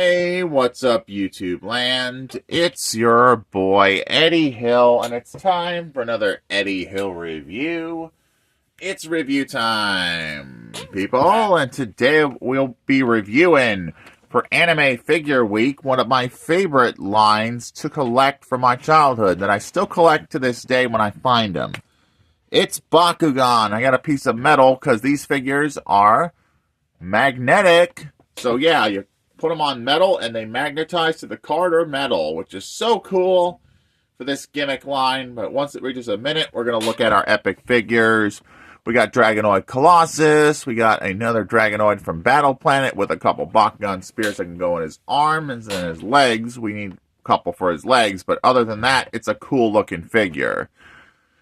Hey, what's up, YouTube land? It's your boy, Eddie Hill, and it's time for another Eddie Hill review. It's review time, people, and today we'll be reviewing, for Anime Figure Week, one of my favorite lines to collect from my childhood that I still collect to this day when I find them. It's Bakugan. I got a piece of metal because these figures are magnetic. So yeah, you put them on metal and they magnetize to the card or metal, which is so cool for this gimmick line. But once it reaches a minute, we're going to look at our epic figures. We got Dragonoid Colossus. We got another Dragonoid from Battle Planet with a couple Bakugan spears that can go in his arms and his legs. We need a couple for his legs, but other than that, it's a cool looking figure.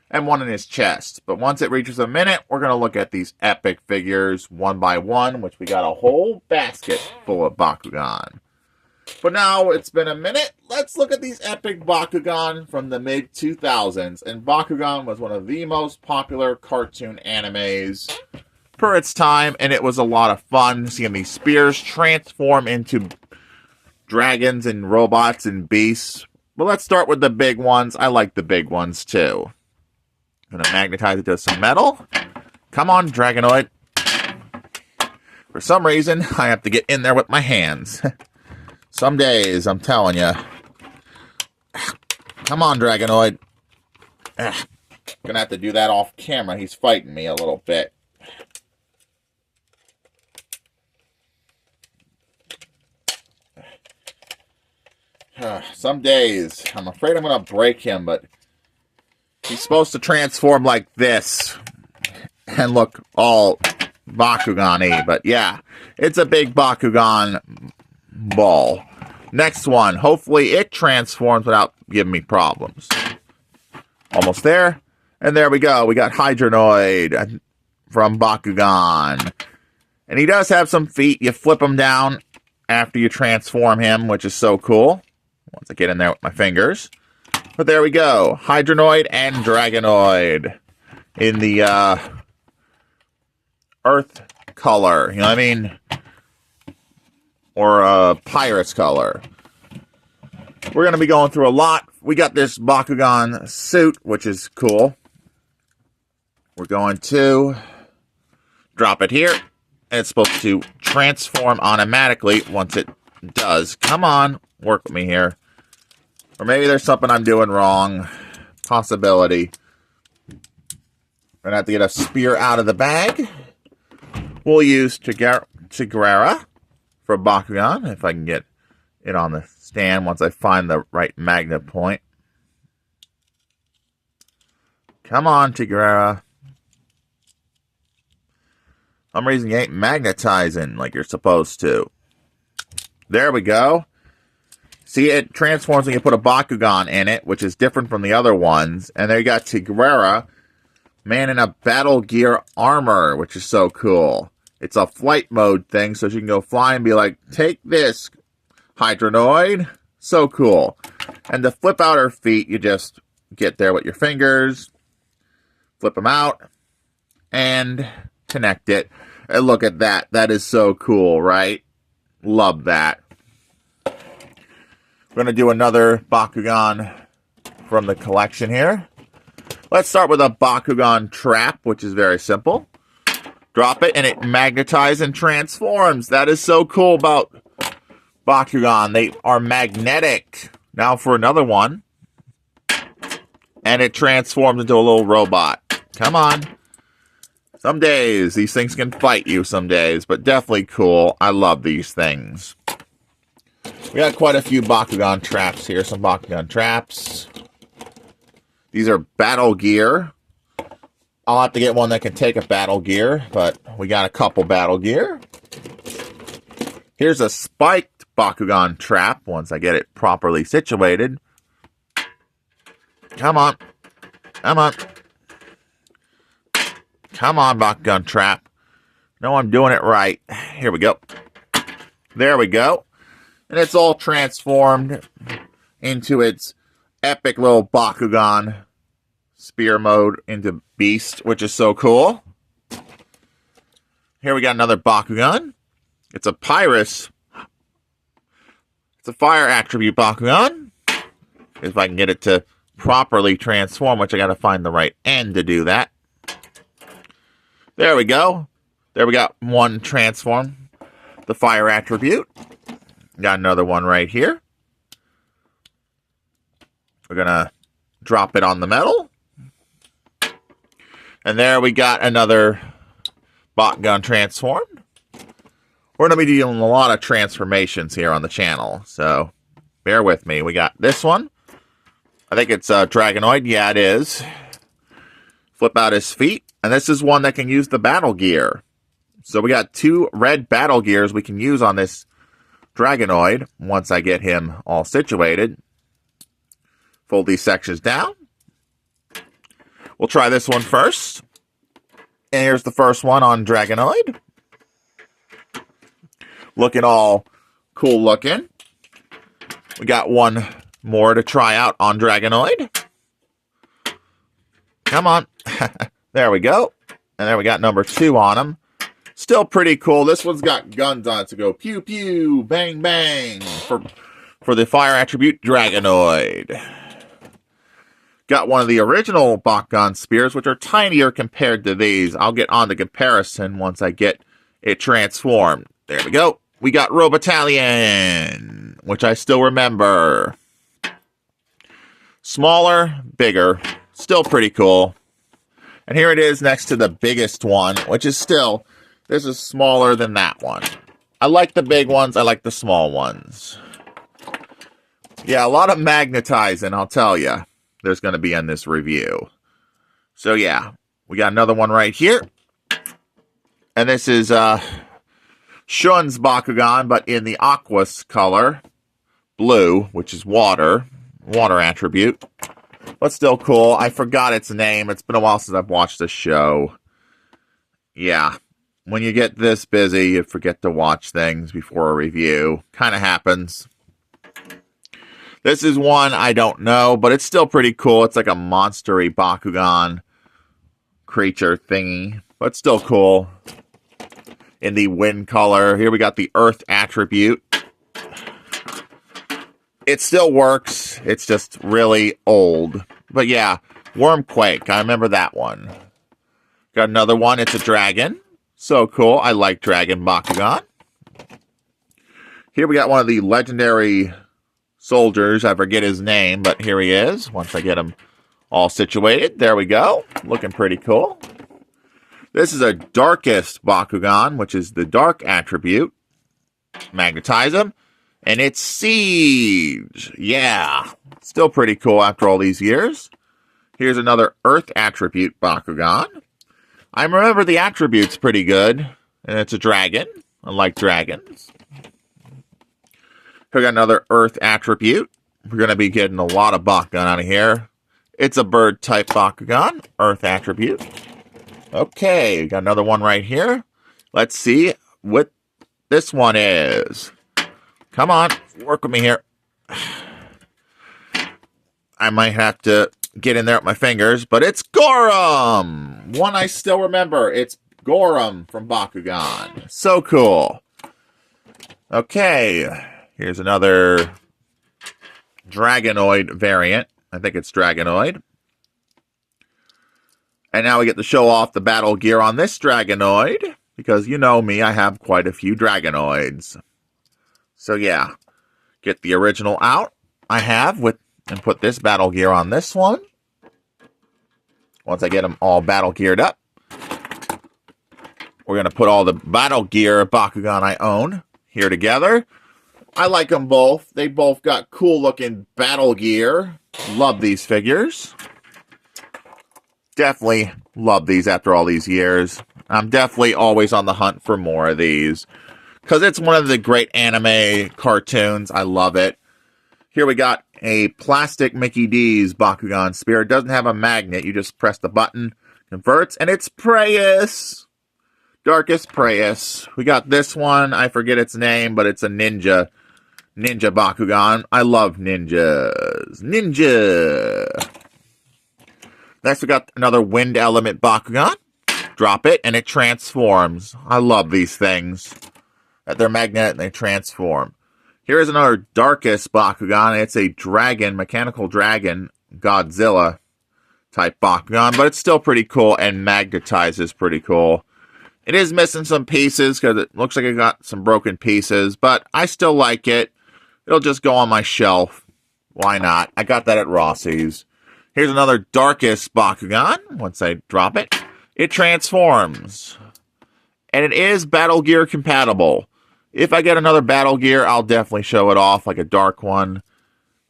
And one in his chest. But once it reaches a minute, we're going to look at these epic figures one by one, which we got a whole basket full of Bakugan. But now it's been a minute, let's look at these epic Bakugan from the mid-2000s. And Bakugan was one of the most popular cartoon animes for its time, and it was a lot of fun seeing these spears transform into dragons and robots and beasts. But let's start with the big ones. I like the big ones too. I'm gonna magnetize it to some metal. Come on, Dragonoid. For some reason, I have to get in there with my hands. Some days, I'm telling you. Come on, Dragonoid. Gonna have to do that off camera. He's fighting me a little bit. Some days, I'm afraid I'm gonna break him, but he's supposed to transform like this and look all Bakugan-y. But yeah, it's a big Bakugan ball. Next one. Hopefully it transforms without giving me problems. Almost there. And there we go. We got Hydronoid from Bakugan. And he does have some feet. You flip him down after you transform him, which is so cool. Once I get in there with my fingers. But there we go. Hydronoid and Dragonoid in the earth color. You know what I mean? Or pirate's color. We're going to be going through a lot. We got this Bakugan suit, which is cool. We're going to drop it here. And it's supposed to transform automatically once it does. Come on. Work with me here. Or maybe there's something I'm doing wrong. Possibility. We're going to have to get a spear out of the bag. We'll use Tigrera for Bakugan, if I can get it on the stand once I find the right magnet point. Come on, Tigrera. For some reason you ain't magnetizing like you're supposed to. There we go. See, it transforms when you put a Bakugan in it, which is different from the other ones. And there you got Tigrera, man in a battle gear armor, which is so cool. It's a flight mode thing, so she can go fly and be like, take this, Hydronoid. So cool. And to flip out her feet, you just get there with your fingers, flip them out, and connect it. And look at that. That is so cool, right? Love that. We're going to do another Bakugan from the collection here. Let's start with a Bakugan trap, which is very simple. Drop it, and it magnetizes and transforms. That is so cool about Bakugan. They are magnetic. Now for another one. And it transforms into a little robot. Come on. Some days, these things can fight you some days, but definitely cool. I love these things. We got quite a few Bakugan traps here. Some Bakugan traps. These are battle gear. I'll have to get one that can take a battle gear, but we got a couple battle gear. Here's a spiked Bakugan trap once I get it properly situated. Come on. Come on. Come on, Bakugan trap. No, I'm doing it right. Here we go. There we go. And it's all transformed into its epic little Bakugan spear mode into Beast, which is so cool. Here we got another Bakugan. It's a Pyrus It's a fire attribute Bakugan. If I can get it to properly transform, which I got to find the right end to do that. There we go. There we got one transform. The fire attribute. Got another one right here. We're going to drop it on the metal. And there we got another Bakugan transformed. We're going to be dealing with a lot of transformations here on the channel, so bear with me. We got this one. I think it's Dragonoid. Yeah, it is. Flip out his feet. And this is one that can use the battle gear. So we got 2 red battle gears we can use on this Dragonoid once I get him all situated. Fold these sections down. We'll try this one first. And here's the first one on Dragonoid. Looking all cool looking. We got one more to try out on Dragonoid. Come on. There we go. And there we got number 2 on him. Still pretty cool. This one's got guns on it to go pew pew, bang bang for the fire attribute Dragonoid. Got one of the original Bakugan spears, which are tinier compared to these. I'll get on the comparison once I get it transformed. There we go. We got Robotallion, which I still remember. Smaller, bigger, still pretty cool. And here it is next to the biggest one, which is still, this is smaller than that one. I like the big ones, I like the small ones. Yeah, a lot of magnetizing, I'll tell you. There's going to be in this review. So yeah, we got another one right here. And this is Shun's Bakugan, but in the Aquas color. Blue, which is water attribute. But still cool. I forgot its name. It's been a while since I've watched the show. Yeah, when you get this busy, you forget to watch things before a review. Kind of happens. This is one I don't know, but it's still pretty cool. It's like a monstery Bakugan creature thingy, but still cool. In the wind color. Here we got the earth attribute. It still works. It's just really old. But yeah, Wormquake. I remember that one. Got another one. It's a dragon. So cool. I like Dragon Bakugan. Here we got one of the legendary soldiers. I forget his name, but here he is. Once I get him all situated. There we go. Looking pretty cool. This is a Darkest Bakugan, which is the dark attribute. Magnetize him. And it's Siege. Yeah. Still pretty cool after all these years. Here's another Earth attribute Bakugan. I remember the attributes pretty good. And it's a dragon. I like dragons. We got another Earth attribute. We're going to be getting a lot of Bakugan out of here. It's a bird type Bakugan. Earth attribute. Okay, we got another one right here. Let's see what this one is. Come on, work with me here. I might have to get in there with my fingers, but it's Gorum! One I still remember. It's Gorum from Bakugan. So cool. Okay, here's another Dragonoid variant. I think it's Dragonoid. And now we get to show off the battle gear on this Dragonoid. Because you know me, I have quite a few Dragonoids. So yeah, get the original out. I have and put this battle gear on this one. Once I get them all battle geared up, we're going to put all the battle gear Bakugan I own here together. I like them both. They both got cool looking battle gear. Love these figures. Definitely love these after all these years. I'm definitely always on the hunt for more of these. Because it's one of the great anime cartoons. I love it. Here we got a plastic Mickey D's Bakugan spear. It doesn't have a magnet. You just press the button, converts, and it's Preyas. Darkest Preyas. We got this one. I forget its name, but it's a ninja Bakugan. I love ninjas. Ninja! Next, we got another wind element Bakugan. Drop it, and it transforms. I love these things. They're magnetic, and they transform. Here's another Darkest Bakugan. It's a dragon, mechanical dragon, Godzilla type Bakugan, but it's still pretty cool, and magnetizes pretty cool. It is missing some pieces because it looks like it got some broken pieces, but I still like it. It'll just go on my shelf. Why not? I got that at Rossi's. Here's another Darkest Bakugan. Once I drop it, it transforms. And it is Battle Gear compatible. If I get another Battle Gear, I'll definitely show it off, like a dark one.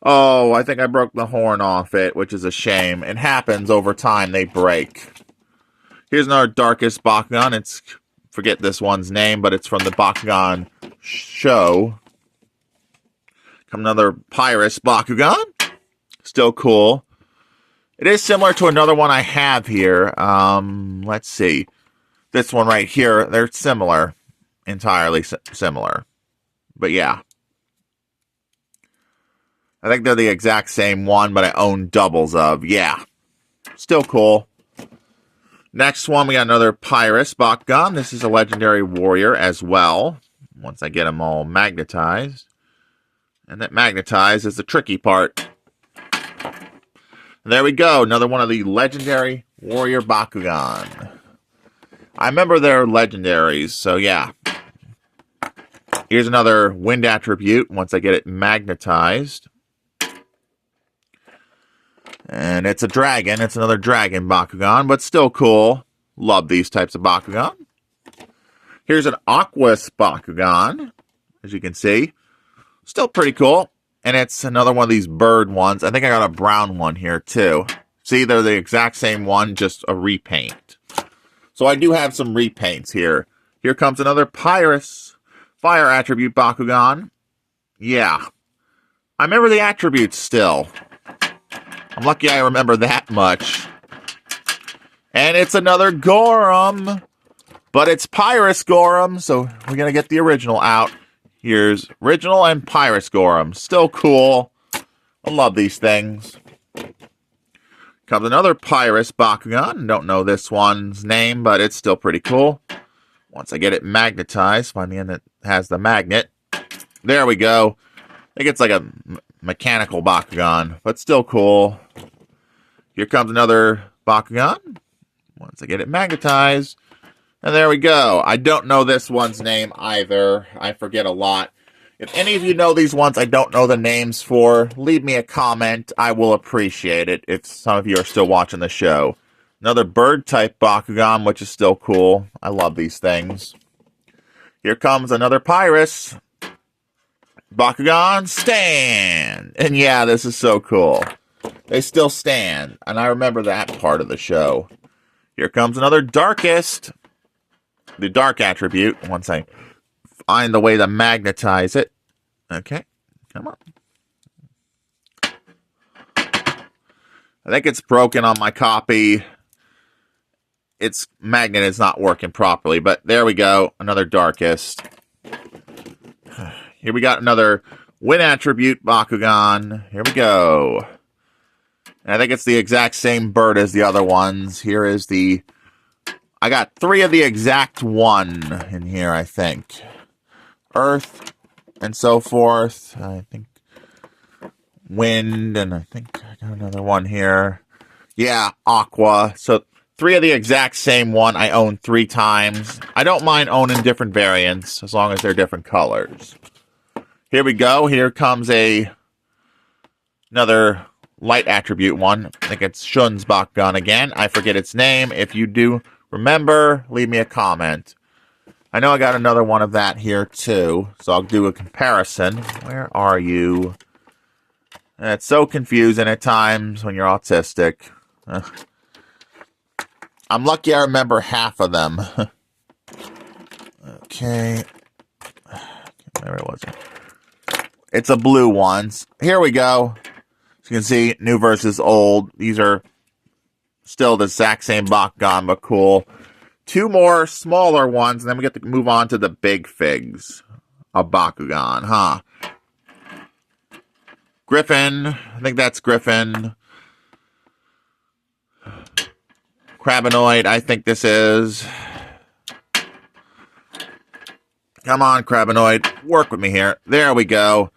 Oh, I think I broke the horn off it, which is a shame. It happens over time, they break. Here's another Darkest Bakugan. It's, forget this one's name, but it's from the Bakugan show. Come another Pyrus Bakugan. Still cool. It is similar to another one I have here. Let's see. This one right here, they're similar. Entirely similar. But yeah. I think they're the exact same one, but I own doubles of. Yeah. Still cool. Next one, we got another Pyrus Bakugan. This is a legendary warrior as well. Once I get them all magnetized. And that magnetized is the tricky part. And there we go. Another one of the legendary warrior Bakugan. I remember their legendaries, so yeah. Here's another wind attribute once I get it magnetized. And it's a dragon. It's another dragon Bakugan, but still cool. Love these types of Bakugan. Here's an Aquas Bakugan, as you can see. Still pretty cool. And it's another one of these bird ones. I think I got a brown one here, too. See, they're the exact same one, just a repaint. So I do have some repaints here. Here comes another Pyrus Fire Attribute Bakugan. Yeah. I remember the attributes still. I'm lucky I remember that much. And it's another Gorum. But it's Pyrus Gorum, so we're going to get the original out. Here's original and Pyrus Gorum. Still cool. I love these things. Comes another Pyrus Bakugan. Don't know this one's name, but it's still pretty cool. Once I get it magnetized, find the end that has the magnet. There we go. I think it's like a mechanical Bakugan, but still cool. Here comes another Bakugan. Once I get it magnetized. And there we go. I don't know this one's name either. I forget a lot. If any of you know these ones I don't know the names for, leave me a comment. I will appreciate it if some of you are still watching the show. Another bird-type Bakugan, which is still cool. I love these things. Here comes another Pyrus Bakugan stand. And yeah, this is so cool. They still stand. And I remember that part of the show. Here comes another Darkest. The dark attribute, once I find the way to magnetize it. Okay, come on. I think it's broken on my copy. Its magnet is not working properly, but there we go. Another Darkest. Here we got another Wind Attribute Bakugan. Here we go. And I think it's the exact same bird as the other ones. Here is the... I got 3 of the exact one in here, I think. Earth and so forth. I think wind, and I think I got another one here. Yeah, aqua. So 3 of the exact same one I own 3 times. I don't mind owning different variants as long as they're different colors. Here we go. Here comes another light attribute one. I think it's Shun's Bakugan again. I forget its name. If you do remember, leave me a comment. I know I got another one of that here too, so I'll do a comparison. Where are you? And it's so confusing at times when you're autistic. I'm lucky I remember half of them. Okay. Where was it? It's a blue one. Here we go. As you can see, new versus old. These are still the exact same Bakugan, but cool. 2 more smaller ones, and then we get to move on to the big figs of Bakugan, huh? Griffin. I think that's Griffin. Crabinoid, I think this is. Come on, Crabanoid. Work with me here. There we go.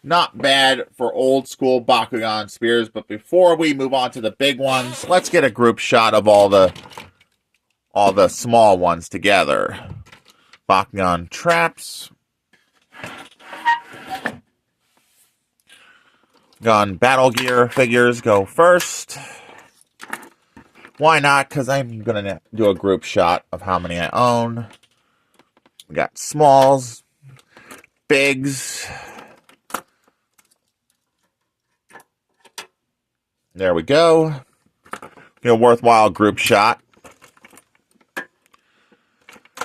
Not bad for old school Bakugan spears, but before we move on to the big ones, let's get a group shot of all the small ones together. Bakugan traps. Gun Battle Gear figures go first. Why not? Because I'm going to do a group shot of how many I own. We got smalls, bigs. There we go. A worthwhile group shot.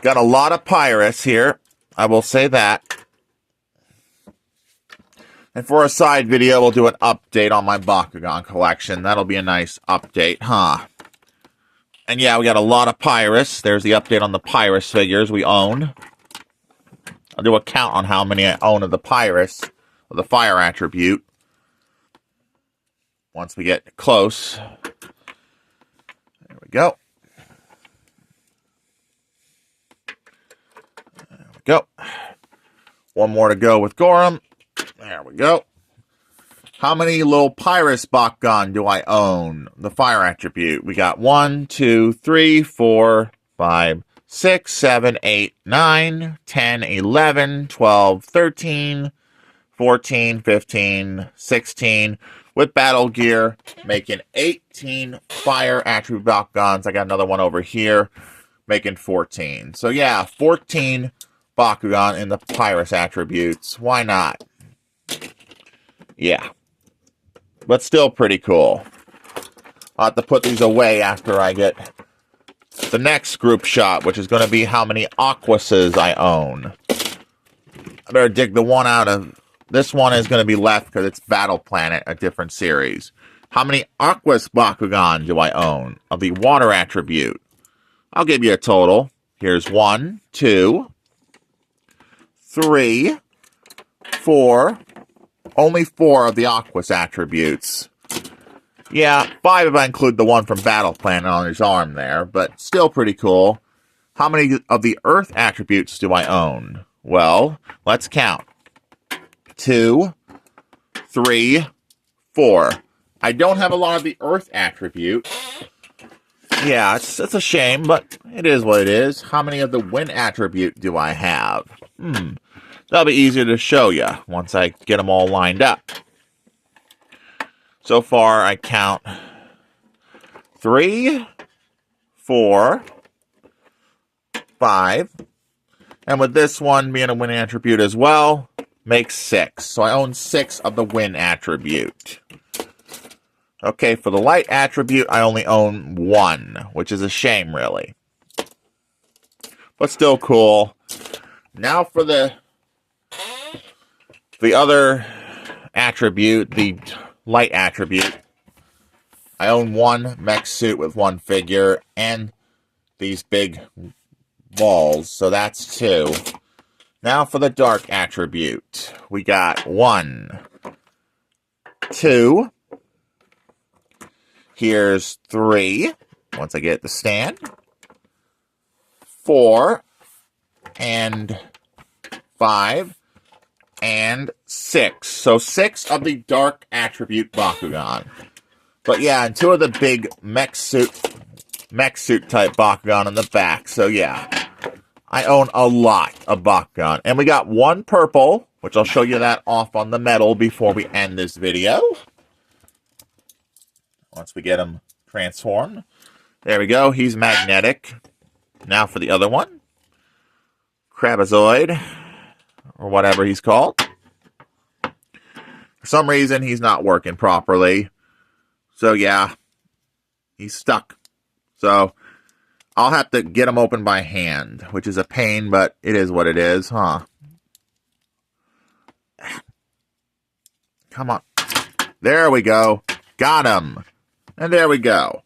Got a lot of Pyrus here. I will say that. And for a side video, we'll do an update on my Bakugan collection. That'll be a nice update, huh? And yeah, we got a lot of Pyrus. There's the update on the Pyrus figures we own. I'll do a count on how many I own of the Pyrus, of the fire attribute. Once we get close. There we go. There we go. One more to go with Gorham. There we go. How many little Pyrus Bakugan do I own? The fire attribute. We got 1, 2, 3, 4, 5, 6, 7, 8, 9, 10, 11, 12, 13, 14, 15, 16. With Battle Gear, making 18 fire attribute Bakugans. I got another one over here, making 14. So yeah, 14 Bakugan in the Pyrus attributes. Why not? Yeah. But still pretty cool. I'll have to put these away after I get the next group shot, which is going to be how many Aquases I own. I better dig the one out of... This one is going to be left because it's Battle Planet, a different series. How many Aquas Bakugan do I own of the water attribute? I'll give you a total. Here's 1, 2, 3, 4. Only 4 of the Aquas attributes. Yeah, 5 if I include the one from Battle Planet on his arm there, but still pretty cool. How many of the Earth attributes do I own? Well, let's count. 2, 3, 4. I don't have a lot of the Earth attribute. Yeah, it's a shame, but it is what it is. How many of the Wind attribute do I have? That'll be easier to show you once I get them all lined up. So far, I count 3, 4, 5. And with this one being a Wind attribute as well, makes 6. So I own 6 of the Wind attribute. Okay, for the Light attribute, I only own 1, which is a shame, really. But still cool. Now for the other attribute, the Light attribute. I own 1 mech suit with 1 figure and these big balls, so that's 2. Now for the Dark attribute. We got 1, 2. Here's 3. Once I get the stand. 4. And 5. And 6. So 6 of the Dark attribute Bakugan. But yeah, and 2 of the big mech suit type Bakugan in the back. So yeah, I own a lot of Bakugan. And we got 1 purple, which I'll show you that off on the metal before we end this video. Once we get him transformed. There we go. He's magnetic. Now for the other one. Crabazoid. Or whatever he's called. For some reason, he's not working properly. So yeah, he's stuck. So I'll have to get him open by hand, which is a pain, but it is what it is, huh? Come on. There we go. Got him. And there we go.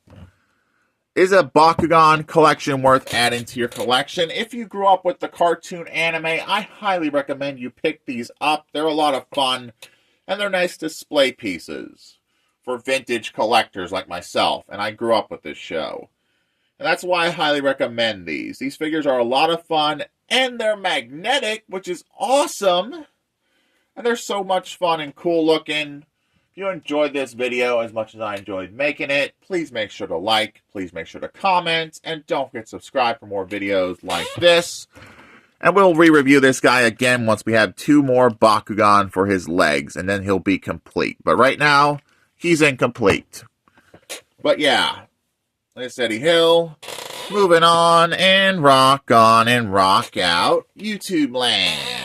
Is a Bakugan collection worth adding to your collection? If you grew up with the cartoon anime, I highly recommend you pick these up. They're a lot of fun, and they're nice display pieces for vintage collectors like myself, and I grew up with this show. And that's why I highly recommend these. These figures are a lot of fun, And they're magnetic, which is awesome. And they're so much fun and cool looking. If you enjoyed this video as much as I enjoyed making it, please make sure to like, please make sure to comment, and don't forget to subscribe for more videos like this. And we'll re-review this guy again once we have 2 more Bakugan for his legs, and then he'll be complete. But right now, he's incomplete. But yeah, it's Eddie Hill, moving on and rock out YouTube land.